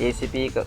ACP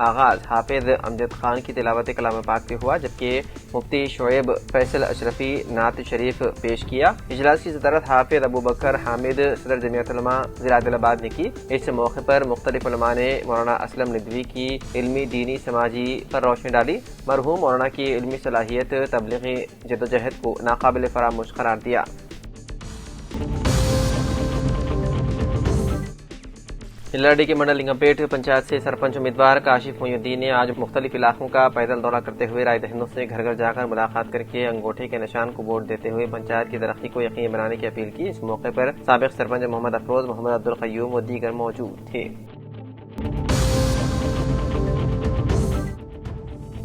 آغاز حافظ امجد خان کی تلاوت کلام پاک سے ہوا، جبکہ مفتی شعیب فیصل اشرفی نعت شریف پیش کیا۔ اجلاس کی صدارت حافظ ابو بکر حامد صدر جمعیت علماء ضلع عادل آباد نے کی۔ اس موقع پر مختلف علماء نے مولانا اسلم ندوی کی علمی، دینی، سماجی پر روشنی ڈالی۔ مرحوم مولانا کی علمی صلاحیت، تبلیغی جدوجہد کو ناقابل فراموش قرار دیا۔ یلاریڈی کے منڈل لنگمپیٹ پنچایت سے سرپنچ امیدوار کاشف محی الدین نے آج مختلف علاقوں کا پیدل دورہ کرتے ہوئے رائے دہندوں سے گھر گھر جا کر ملاقات کر کے انگوٹھے کے نشان کو ووٹ دیتے ہوئے پنچایت کی ترقی کو یقینی بنانے کی اپیل کی۔ اس موقع پر سابق سرپنچ محمد افروز، محمد عبدالقیوم و دیگر موجود تھے۔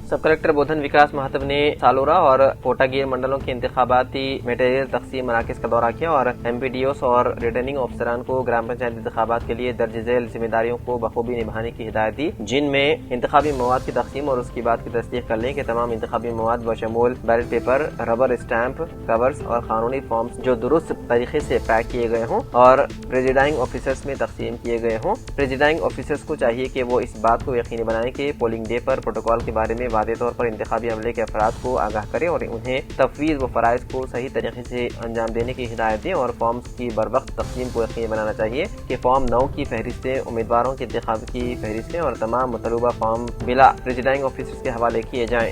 سب کلکٹر بودھن وکاس مہتو نے سالورا اور کوٹاگیر منڈلوں کے انتخاباتی میٹیریل تقسیم مراکز کا دورہ کیا اور ایم پی ڈی اوز اور ریٹرننگ افسران کو گرام پنچایت انتخابات کے لیے درج ذیل ذمہ داریوں کو بخوبی نبھانے کی ہدایت دی، جن میں انتخابی مواد کی تقسیم اور اس کی بات کی تصدیق کر لیں کہ تمام انتخابی مواد بشمول ballot paper, rubber stamp, covers اور قانونی فارمز جو درست طریقے سے پیک کیے گئے ہوں اور پریزیڈنگ آفیسرز میں تقسیم کیے گئے ہوں۔ پریزیڈنگ آفیسرز کو چاہیے کہ وہ اس بات کو یقینی بنائیں کہ پولنگ ڈے پر پروٹوکول کے بارے میں واضح طور پر انتخابی عملے کے افراد کو آگاہ کریں اور انہیں تفویض و فرائض کو صحیح طریقے سے انجام دینے کی ہدایت دیں، اور فارمز کی بروقت تقسیم کو یقینی بنانا چاہیے کہ فارم 9 کی فہرستیں، امیدواروں کے انتخاب کی فہرستیں اور تمام مطلوبہ فارم بلا پریزیڈنگ آفیسرز کے حوالے کیے جائیں۔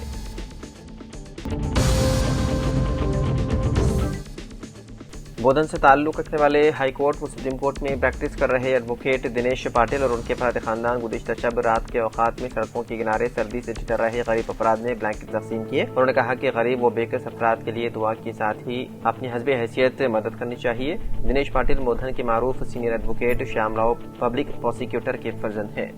بودھن سے تعلق رکھنے والے ہائی کورٹ و سپریم کورٹ میں پریکٹس کر رہے ایڈوکیٹ دنیش پاٹل اور ان کے افراد خاندان گزشتہ شب رات کے اوقات میں سڑکوں کے کنارے سردی سے ٹھٹر رہے غریب افراد نے بلینکٹ تقسیم کیے۔ انہوں نے کہا کہ غریب و بےکس افراد کے لیے دعا کے ساتھ ہی اپنی حسب حیثیت مدد کرنی چاہیے۔ دنیش پاٹل بودھن کے معروف senior advocate Shyam Rao public prosecutor کے فرزند ہیں۔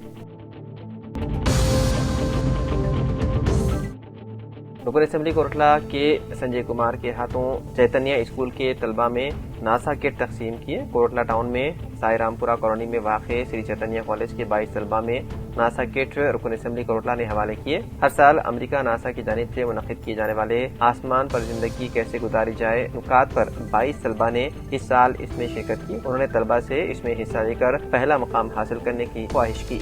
رکن اسمبلی کورٹلا کے سنجے کمار کے ہاتھوں چیتنیہ اسکول کے طلبہ میں ناسا کٹ تقسیم کیے۔ کورٹلا ٹاؤن میں سائی رام پورہ کالونی میں واقع سری چیتنیہ کالج کے 22 طلبہ میں ناسا کٹ رکن اسمبلی کورٹلا نے حوالے کیے۔ ہر سال امریکہ ناسا کی جانب سے منعقد کیے جانے والے آسمان پر زندگی کیسے گزاری جائے نکات پر 22 طلبہ نے اس سال اس میں شرکت کی۔ انہوں نے طلبہ سے اس میں حصہ لے کر پہلا مقام حاصل کرنے کی خواہش کی۔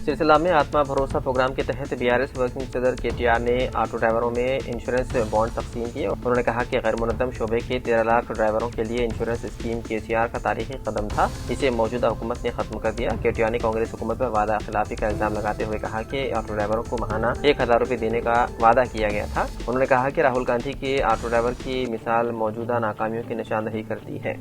سلسلہ میں آتما بھروسہ پروگرام کے تحت BRS ورکنگ صدر KTR نے آٹو ڈرائیوروں میں انشورنس بانڈ تقسیم کیے۔ انہوں نے کہا کہ غیر منظم شعبے کے 13 لاکھ ڈرائیوروں کے لیے انشورنس اسکیم KCR کا تاریخی قدم تھا، اسے موجودہ حکومت نے ختم کر دیا۔ KTR نے کانگریس حکومت پر وعدہ خلافی کا الزام لگاتے ہوئے کہا کہ آٹو ڈرائیوروں کو ماہانہ 1000 روپے دینے کا وعدہ کیا گیا تھا۔ انہوں نے کہا کہ راہل گاندھی کے آٹو ڈرائیور کی مثال موجودہ ناکامیوں کی نشاندہی کرتی ہے۔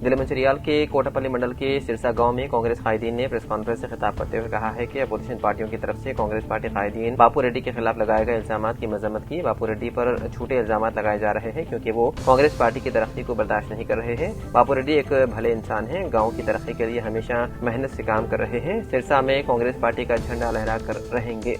ضلع منچریال کے کوٹاپلی منڈل کے سرسا گاؤں میں کانگریس قائدین نے پریس کانفرنس سے خطاب کرتے ہوئے کہا ہے کہ اپوزیشن پارٹیوں کی طرف سے کانگریس پارٹی قائدین باپو ریڈی کے خلاف لگائے گئے الزامات کی مذمت کی۔ باپو ریڈی پر جھوٹے الزامات لگائے جا رہے ہیں کیونکہ وہ کانگریس پارٹی کی ترقی کو برداشت نہیں کر رہے ہیں۔ باپو ریڈی ایک بھلے انسان ہیں، گاؤں کی ترقی کے لیے ہمیشہ محنت سے کام کر رہے ہیں، سرسا میں کانگریس پارٹی کا جھنڈا لہرا کر رہیں گے۔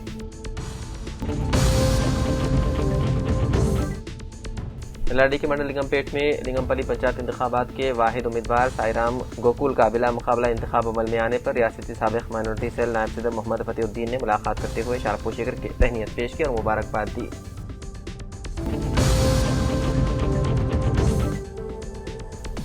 یلاریڈی کے منڈل لنگمپیٹ میں لنگمپلی پنچایت انتخابات کے واحد امیدوار سائی رام گوکول کا بلا مقابلہ انتخاب عمل میں آنے پر ریاستی سابق مائنورٹی سیل نائب صدر محمد فتح الدین نے ملاقات کرتے ہوئے شارپوشی کر کے تہنیت پیش کی اور مبارکباد دی۔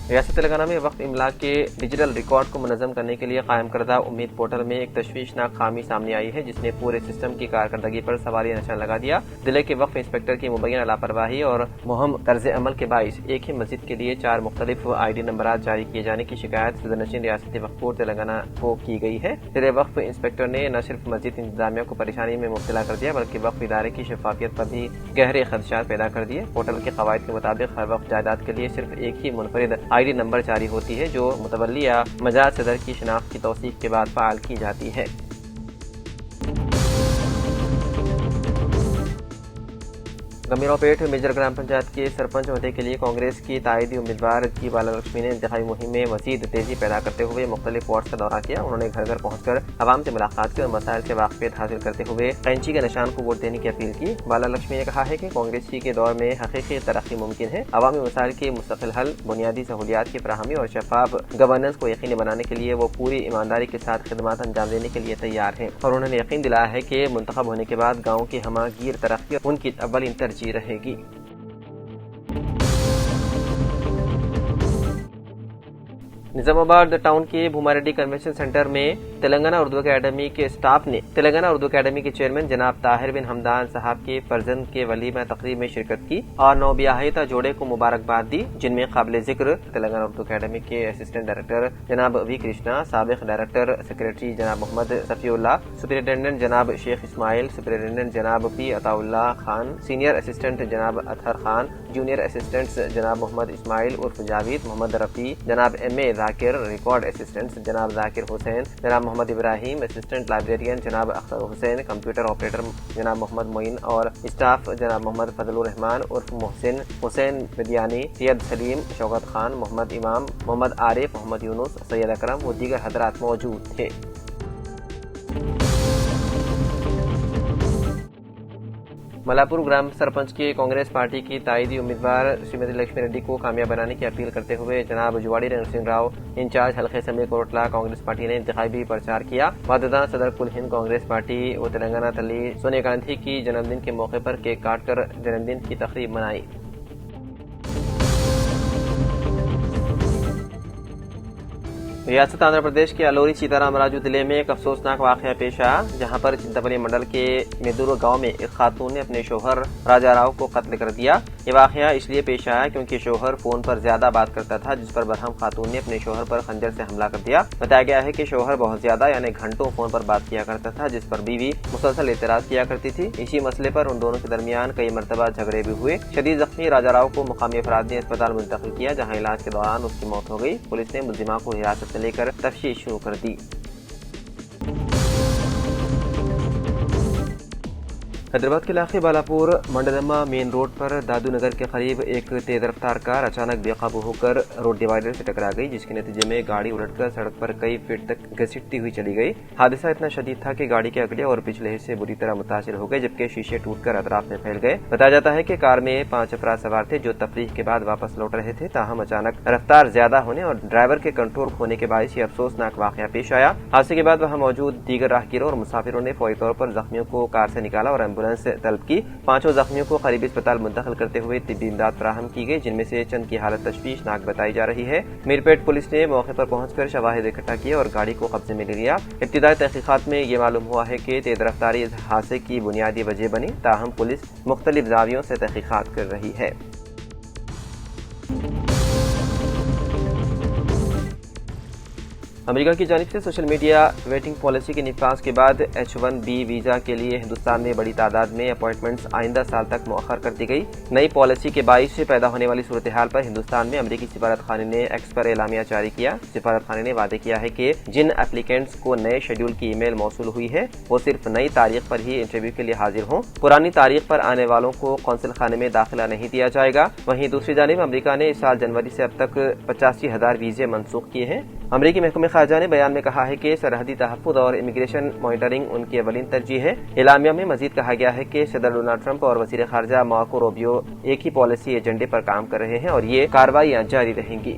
ریاست تلنگانہ میں وقف املاک کے ڈیجیٹل ریکارڈ کو منظم کرنے کے لیے قائم کردہ امید پورٹل میں ایک تشویشناک خامی سامنے آئی ہے جس نے پورے سسٹم کی کارکردگی پر سوالیہ نشان لگا دیا۔ ضلع کے وقف انسپکٹر کی مبینہ لاپرواہی اور مہم طرز عمل کے باعث ایک ہی مسجد کے لیے 4 مختلف ID نمبرات جاری کیے جانے کی شکایت صدر نشین ریاستی وقف بورڈ تلنگانہ کو کی گئی ہے۔ ضلع وقف انسپکٹر نے نہ صرف مسجد انتظامیہ کو پریشانی میں مبتلا کر دیا بلکہ وقف ادارے کی شفافیت پر بھی گہرے خدشات پیدا کر دیے۔ پورٹل کے قواعد کے مطابق ہر وقف جائیداد کے لیے صرف ایک ہی منفرد ID نمبر جاری ہوتی ہے جو متولی یا مجاز صدر کی شناخت کی توثیق کے بعد فعال کی جاتی ہے۔ گمبھیراؤ پیٹ میجر گرام پنچایت کے سرپنچ عہدے کے لیے کانگریس کی تائیدی امیدوار جی بالا لکشمی نے انتخابی مہم میں مزید تیزی پیدا کرتے ہوئے مختلف وارڈز کا دورہ کیا۔ انہوں نے گھر گھر پہنچ کر عوام سے ملاقات کی اور مسائل سے واقفیت حاصل کرتے ہوئے قینچی کے نشان کو ووٹ دینے کی اپیل کی۔ بالا لکشمی نے کہا ہے کہ کانگریس کے دور میں حقیقی ترقی ممکن ہے۔ عوامی مسائل کے مستقل حل، بنیادی سہولیات کی فراہمی اور شفاف گورننس کو یقینی بنانے کے لیے وہ پوری ایمانداری کے ساتھ خدمات انجام دینے کے لیے تیار ہیں، اور انہوں نے یقین دلایا ہے کہ منتخب ہونے کے بعد گاؤں کی ہمہ گیر ترقی ان کی اولین ترجیح رہے گی۔ نظام آباد ٹاؤن کے بھوما ریڈی کنونشن سینٹر میں تلنگانہ اردو اکیڈمی کے اسٹاف نے تلنگانہ اردو اکیڈمی کے چیئرمین جناب طاہر بن حمدان صاحب کے فرزند کے ولیمہ تقریب میں شرکت کی اور نو بیاہیتا جوڑے کو مبارکباد دی، جن میں قابل ذکر تلنگانہ اردو اکیڈمی کے اسسٹنٹ ڈائریکٹر جناب وی کرشنا، سابق ڈائریکٹر سیکریٹری جناب محمد صفی اللہ، سپرنٹینڈنٹ جناب شیخ اسماعیل، سپرنٹینڈنٹ جناب پی عطا اللہ خان، سینئر اسسٹنٹ جناب اطہر خان، جونیئر اسسٹنٹس جناب محمد اسماعیل عرف جاوید، محمد رفیع، جناب ایم اے ذاکر، ریکارڈ اسسٹنٹس جناب ذاکر حسین، جناب محمد ابراہیم، اسسٹنٹ لائبریرین جناب اختر حسین، کمپیوٹر آپریٹر جناب محمد معین اور اسٹاف جناب محمد فضل الرحمان عرف محسن، حسین بدیانی، سید سلیم، شوکت خان، محمد امام، محمد عارف، محمد یونس، سید اکرم و دیگر حضرات موجود تھے۔ ملاپور گرام سرپنچ کے کانگریس پارٹی کی تائیدی امیدوار شریمتی لکشمی ریڈی کو کامیاب بنانے کی اپیل کرتے ہوئے جناب جواڑی نرسنگھ راؤ انچارج حلقہ اسمبلی کوٹلہ کانگریس پارٹی نے انتخابی پرچار کیا۔ مجدہ صدر کل ہند کانگریس پارٹی و تلنگانہ تلی سونیا گاندھی کی جنم دن کے موقع پر کیک کاٹ کر جنم دن کی تقریب منائی۔ ریاست آندھرا پردیش کے الوری سیتارام راجو ضلع میں ایک افسوسناک واقعہ پیش آیا، جہاں پر چنتاپلی منڈل کے میدور گاؤں میں ایک خاتون نے اپنے شوہر راجا راؤ کو قتل کر دیا۔ یہ واقعہ اس لیے پیش آیا کیونکہ شوہر فون پر زیادہ بات کرتا تھا، جس پر برہم خاتون نے اپنے شوہر پر خنجر سے حملہ کر دیا۔ بتایا گیا ہے کہ شوہر بہت زیادہ یعنی گھنٹوں فون پر بات کیا کرتا تھا، جس پر بیوی مسلسل اعتراض کیا کرتی تھی۔ اسی مسئلے پر ان دونوں کے درمیان کئی مرتبہ جھگڑے بھی ہوئے۔ شدید زخمی راجا راؤ کو مقامی افراد نے اسپتال منتقل کیا، جہاں علاج کے دوران اس کی موت ہو گئی۔ پولیس نے ملزمہ کو حراست میں لے کر تفتیش شروع کر دی۔ حیدرآباد کے علاقے بالاپور منڈلما مین روڈ پر دادو نگر کے قریب ایک تیز رفتار کار اچانک بے قابو ہو کر روڈ ڈیوائیڈر سے ٹکرا گئی، جس کے نتیجے میں گاڑی الٹ کر سڑک پر کئی فٹ تک گھسیٹتی ہوئی چلی گئی۔ حادثہ اتنا شدید تھا کہ گاڑی کے اگلے اور پچھلے حصے بری طرح متاثر ہو گئے، جبکہ شیشے ٹوٹ کر اطراف میں پھیل گئے۔ بتایا جاتا ہے کہ کار میں 5 افراد سوار تھے، جو تفریح کے بعد واپس لوٹ رہے تھے، تاہم اچانک رفتار زیادہ ہونے اور ڈرائیور کے کنٹرول کھونے کے باعث یہ افسوسناک واقعہ پیش آیا۔ حادثے کے بعد وہاں موجود دیگر راہگیروں اور مسافروں نے فوری طور پر زخمیوں کو کار سے نکالا اور ایمبولینس طلب کی۔ 5 زخمیوں کو قریبی اسپتال منتقل کرتے ہوئے طبی امداد فراہم کی گئی، جن میں سے چند کی حالت تشویشناک بتائی جا رہی ہے۔ میرپیٹ پولیس نے موقع پر پہنچ کر شواہد اکٹھا کیے اور گاڑی کو قبضے میں لے لیا۔ ابتدائی تحقیقات میں یہ معلوم ہوا ہے کہ تیز رفتاری اس حادثے کی بنیادی وجہ بنی، تاہم پولیس مختلف زاویوں سے تحقیقات کر رہی ہے۔ امریکہ کی جانب سے سوشل میڈیا ویٹنگ پالیسی کے نفاذ کے بعد H1B ویزا کے لیے ہندوستان میں بڑی تعداد میں اپائنٹمنٹس آئندہ سال تک مؤخر کر دی گئی۔ نئی پالیسی کے باعث سے پیدا ہونے والی صورتحال پر ہندوستان میں امریکی سفارت خانے نے ایکس پر اعلامیہ جاری کیا۔ سفارت خانے نے وعدے کیا ہے کہ جن اپلیکینٹس کو نئے شیڈول کی ای میل موصول ہوئی ہے، وہ صرف نئی تاریخ پر ہی انٹرویو کے لیے حاضر ہوں۔ پرانی تاریخ پر آنے والوں کو قونصل خانے میں داخلہ نہیں دیا جائے گا۔ وہیں دوسری جانب امریکہ نے اس سال جنوری سے اب تک 85,000 ویزے منسوخ کیے ہیں۔ امریکی محکمہ خارجہ نے بیان میں کہا ہے کہ سرحدی تحفظ اور امیگریشن مانیٹرنگ ان کی اولین ترجیح ہے۔ اعلامیہ میں مزید کہا گیا ہے کہ صدر ڈونلڈ ٹرمپ اور وزیر خارجہ مارکو روبیو ایک ہی پالیسی ایجنڈے پر کام کر رہے ہیں اور یہ کارروائیاں جاری رہیں گی۔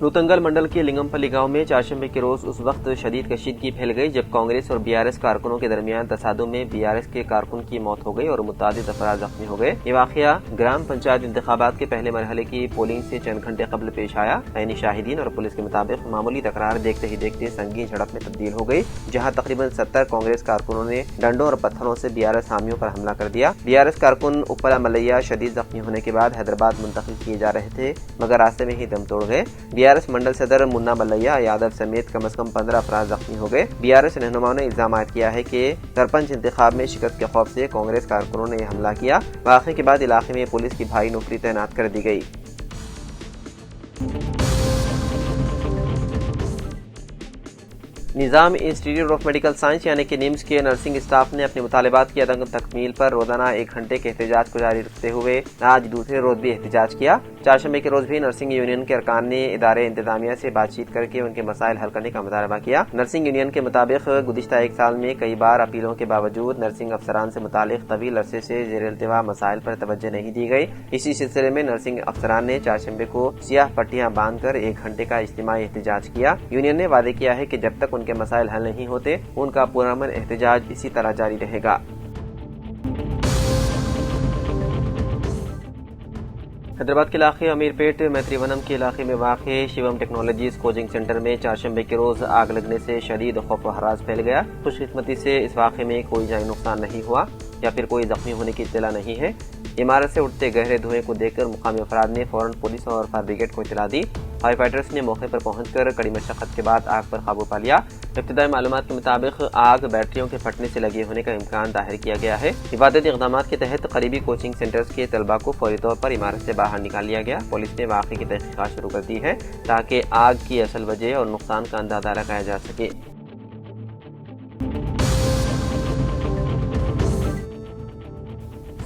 نوتنگل منڈل کے لنگم پلی گاؤں میں چہارشنبے کے روز اس وقت شدید کشیدگی پھیل گئی جب کانگریس اور BRS کارکنوں کے درمیان تصادم میں BRS کے کارکن کی موت ہو گئی اور متعدد افراد زخمی ہو گئے۔ یہ واقعہ گرام پنچایت انتخابات کے پہلے مرحلے کی پولنگ سے چند گھنٹے قبل پیش آیا۔ عینی شاہدین اور پولیس کے مطابق معمولی تکرار دیکھتے ہی دیکھتے سنگین جھڑپ میں تبدیل ہو گئی، جہاں تقریباً 70 کانگریس کارکنوں نے ڈنڈوں اور پتھروں سے BRS حامیوں پر حملہ کر دیا۔ BRS کارکن اپلا ملیا شدید زخمی ہونے کے بعد حیدرآباد منتقل کیے جا رہے تھے، مگر راستے میں ہی دم توڑ گئے۔ BRS منڈل صدر منا ملیا یادو سمیت کم از کم 15 افراد زخمی ہو گئے۔ BRS رہنماؤں نے الزام عائد کیا ہے کہ سرپنچ انتخاب میں شکست کے خوف سے کانگریس کارکنوں نے یہ حملہ کیا۔ واقعے کے بعد علاقے میں پولیس کی بھاری نفری تعینات کر دی گئی۔ نظام انسٹیٹیوٹ آف میڈیکل سائنس یعنی کہ نیمز کے نرسنگ اسٹاف نے اپنے مطالبات کی عدم تکمیل پر روزانہ 1 گھنٹے کے احتجاج کو جاری رکھتے ہوئے آج دوسرے روز بھی احتجاج کیا۔ چہارشنبے کے روز بھی نرسنگ یونین کے ارکان نے ادارے انتظامیہ سے بات چیت کر کے ان کے مسائل حل کرنے کا مطالبہ کیا۔ نرسنگ یونین کے مطابق گزشتہ 1 سال میں کئی بار اپیلوں کے باوجود نرسنگ افسران سے متعلق طویل عرصے سے زیر التوا مسائل پر توجہ نہیں دی گئی۔ اسی سلسلے میں نرسنگ افسران نے چہارشنبے کو سیاہ پٹیاں باندھ کر 1 گھنٹے کا اجتماعی احتجاج کیا۔ یونین نے وعدے کیا ہے کہ جب تک ان کے مسائل حل نہیں ہوتے ان کا پرامن احتجاج اسی طرح جاری رہے گا۔ حیدرآباد کے علاقے امیر پیٹ میتری ونم کے علاقے میں واقع شیوم ٹیکنالوجیز کوچنگ سینٹر میں چہارشنبے کے روز آگ لگنے سے شدید خوف و ہراس پھیل گیا۔ خوش قسمتی سے اس واقعے میں کوئی جانی نقصان نہیں ہوا یا پھر کوئی زخمی ہونے کی اطلاع نہیں ہے۔ عمارت سے اٹھتے گہرے دھوئیں کو دیکھ کر مقامی افراد نے فوراً پولیس اور فائر بریگیڈ کو اطلاع دی۔ فائر فائٹرز نے موقع پر پہنچ کر کڑی مشقت کے بعد آگ پر قابو پا لیا۔ ابتدائی معلومات کے مطابق آگ بیٹریوں کے پھٹنے سے لگے ہونے کا امکان ظاہر کیا گیا ہے۔ حفاظتی اقدامات کے تحت قریبی کوچنگ سینٹرز کے طلباء کو فوری طور پر عمارت سے باہر نکال لیا گیا۔ پولیس نے واقعے کی تحقیقات شروع کر دی ہے تاکہ آگ کی اصل وجہ اور نقصان کا اندازہ لگایا جا سکے۔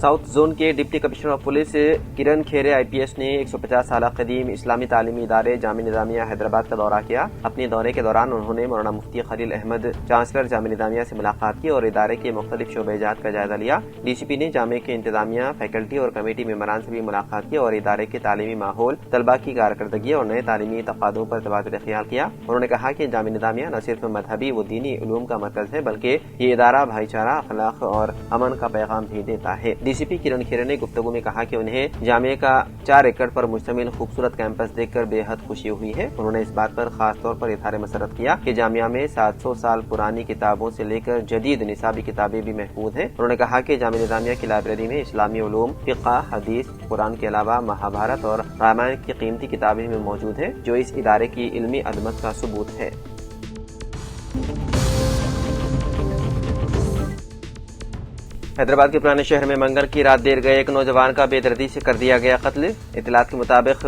ساؤتھ زون کے ڈپٹی کمشنر آف پولیس کرن کھیرے IPS نے 150 سالہ قدیم اسلامی تعلیمی ادارے جامعہ نظامیہ حیدرآباد کا دورہ کیا۔ اپنے دورے کے دوران انہوں نے مولانا مفتی خلیل احمد چانسلر جامعہ نظامیہ سے ملاقات کی اور ادارے کے مختلف شعبہ جات کا جائزہ لیا۔ DCP نے جامعہ کے انتظامیہ، فیکلٹی اور کمیٹی ممبران سے بھی ملاقات کی اور ادارے کے تعلیمی ماحول، طلباء کی کارکردگی اور نئے تعلیمی تقاضوں پر تبادلہ خیال کیا۔ انہوں نے کہا کہ جامعہ نظامیہ نہ صرف مذہبی و دینی علوم کا مرکز ہے بلکہ یہ ادارہ بھائی چارہ، اخلاق اور امن کا پیغام بھی دیتا ہے۔ DCP کرن کھیرے نے گفتگو میں کہا کہ انہیں جامعہ کا 4 ایکڑ پر مشتمل خوبصورت کیمپس دیکھ کر بے حد خوشی ہوئی ہے۔ انہوں نے اس بات پر خاص طور پر اظہار مسرت کیا کہ جامعہ میں 700 سال پرانی کتابوں سے لے کر جدید نصابی کتابیں بھی محفوظ ہیں۔ انہوں نے کہا کہ جامعہ نظامیہ کی لائبریری میں اسلامی علوم، فقہ، حدیث، قرآن کے علاوہ مہابھارت اور رامائن کی قیمتی کتابیں بھی موجود ہیں جو اس ادارے کی علمی عظمت کا ثبوت ہے۔ حیدرآباد کے پرانے شہر میں منگل کی رات دیر گئے ایک نوجوان کا بے دردی سے کر دیا گیا قتل۔ اطلاعات کے مطابق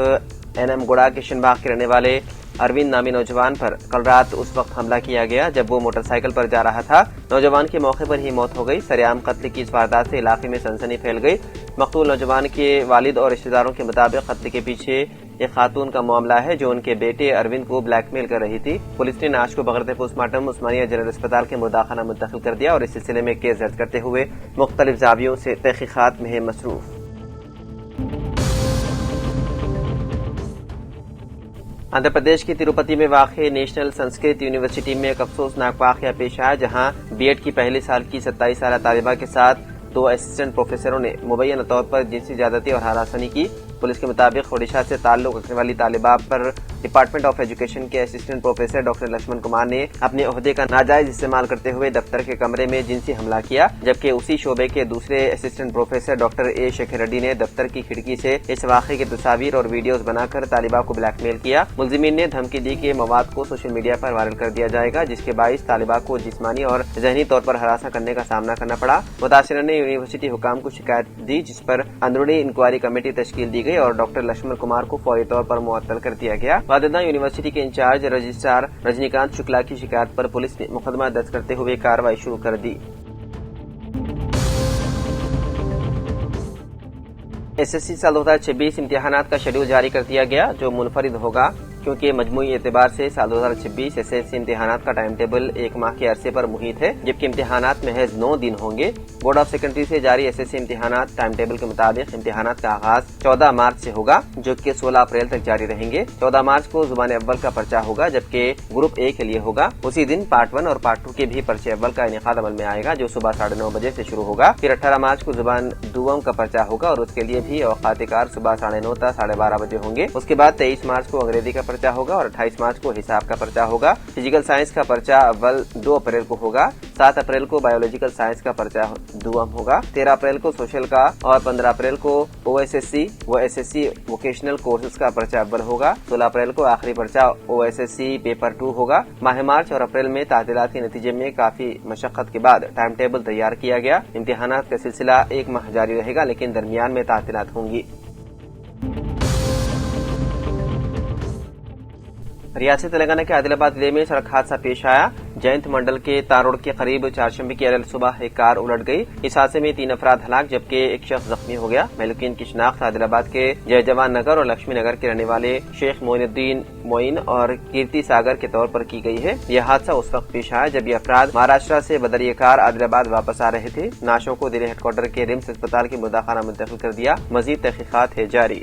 NM گوڑا کشن باغ کے رہنے والے اروند نامی نوجوان پر کل رات اس وقت حملہ کیا گیا جب وہ موٹر سائیکل پر جا رہا تھا۔ نوجوان کی موقع پر ہی موت ہو گئی۔ سرعام قتل کی اس واردات سے علاقے میں سنسنی پھیل گئی۔ مقتول نوجوان کے والد اور رشتہ داروں کے مطابق قتل کے پیچھے ایک خاتون کا معاملہ ہے جو ان کے بیٹے اروند کو بلیک میل کر رہی تھی۔ پولیس نے نعش کو بغیر پوسٹ مارٹم عثمانیہ جنرل اسپتال کے مرداخانہ منتقل کر دیا اور اس سلسلے میں کیس درج کرتے ہوئے مختلف زاویوں سے تحقیقات میں ہے مصروف۔ آندھرا پردیش کی تروپتی میں واقع نیشنل سنسکرت یونیورسٹی میں ایک افسوسناک واقعہ پیش آیا جہاں B.Ed کی پہلے سال کی 27 سالہ طالبہ کے ساتھ 2 اسسٹنٹ پروفیسروں نے مبینہ طور پر جنسی زیادتی اور ہراسانی کی۔ پولیس کے مطابق اوڈیشہ سے تعلق رکھنے والی طالبہ پر ڈپارٹمنٹ آف ایجوکیشن کے assistant professor doctor Lakshman Kumar نے اپنے عہدے کا ناجائز استعمال کرتے ہوئے دفتر کے کمرے میں جنسی حملہ کیا، جبکہ اسی شعبے کے دوسرے assistant professor doctor A. Shekhar Reddy نے دفتر کی کھڑکی سے اس واقعے کی تصاویر اور ویڈیوز بنا کر طالبہ کو بلیک میل کیا۔ ملزمین نے دھمکی دی کہ مواد کو سوشل میڈیا پر وائرل کر دیا جائے گا جس کے باعث طالبہ کو جسمانی اور ذہنی طور پر ہراساں کرنے کا سامنا کرنا پڑا۔ متاثرہ نے یونیورسٹی حکام کو شکایت دی جس پر اندرونی انکوائری کمیٹی تشکیل دی گئی اور ڈاکٹر لکشمن کمار کو فوری طور پر معطل کر دیا گیا۔ والدہ یونیورسٹی کے انچارج رجسٹرار رجنی کانت شکلا کی شکایت پر پولیس نے مقدمہ درج کرتے ہوئے کارروائی شروع کر دی۔ SSC سال 2026 امتحانات کا شیڈول جاری کر دیا گیا جو منفرد ہوگا کیونکہ مجموعی اعتبار سے سال 2026 SSC امتحانات کا ٹائم ٹیبل 1 ماہ کے عرصے پر محیط ہے جبکہ امتحانات محض 9 دن ہوں گے۔ بورڈ آف سیکنڈری سے جاری SSC امتحانات ٹائم ٹیبل کے مطابق امتحانات کا آغاز 14 مارچ سے ہوگا جو کہ 16 اپریل تک جاری رہیں گے۔ 14 مارچ کو زبان اول کا پرچہ ہوگا جبکہ گروپ A کے لیے ہوگا۔ اسی دن پارٹ 1 اور پارٹ 2 کے بھی پرچے اول کا انعقاد عمل میں آئے گا جو صبح 9:30 بجے سے شروع ہوگا۔ پھر 18 مارچ کو زبان دوم کا پرچہ ہوگا اور اس کے لیے بھی اوقات کار صبح 9:30 تا 12:30 بجے ہوں گے۔ اس کے بعد 23 مارچ کو انگریزی کا پرچہ ہوگا اور 28 مارچ کو حساب کا پرچہ ہوگا۔ فزیکل سائنس کا پرچہ اول 2 اپریل کو ہوگا۔ 7 اپریل کو بایولوجیکل سائنس کا پرچہ دوم ہوگا۔ 13 اپریل کو سوشل کا اور 15 اپریل کو OSSC و SSC ووکیشنل کورسز کا پرچہ اول ہوگا۔ 16 اپریل کو آخری پرچہ OSSC پیپر 2 ہوگا۔ ماہ مارچ اور اپریل میں تعطیلات کے نتیجے میں کافی مشقت کے بعد ٹائم ٹیبل تیار کیا گیا۔ امتحانات کا سلسلہ 1 ماہ جاری رہے گا لیکن درمیان میں تعطیلات ہوں گی۔ ریاست تلنگانہ کے عادل آباد ضلع میں سڑک حادثہ پیش آیا۔ جینت منڈل کے تار روڈ کے قریب چہارشنبے کی اریل صبح ایک کار الٹ گئی۔ اس حادثے میں 3 افراد ہلاک جبکہ ایک شخص زخمی ہو گیا۔ مہلوکین کی شناخت عادل آباد کے جے جوان نگر اور لکشمی نگر کے رہنے والے شیخ معین الدین معین اور کیرتی ساگر کے طور پر کی گئی ہے۔ یہ حادثہ اس وقت پیش آیا جب یہ افراد مہاراشٹر سے بدریہ کار عادل آباد واپس آ رہے تھے۔ نعشوں کو ضلع ہیڈ کوارٹر کے رمس اسپتال کے مرداخانہ منتقل کر دیا۔ مزید تحقیقات ہے جاری۔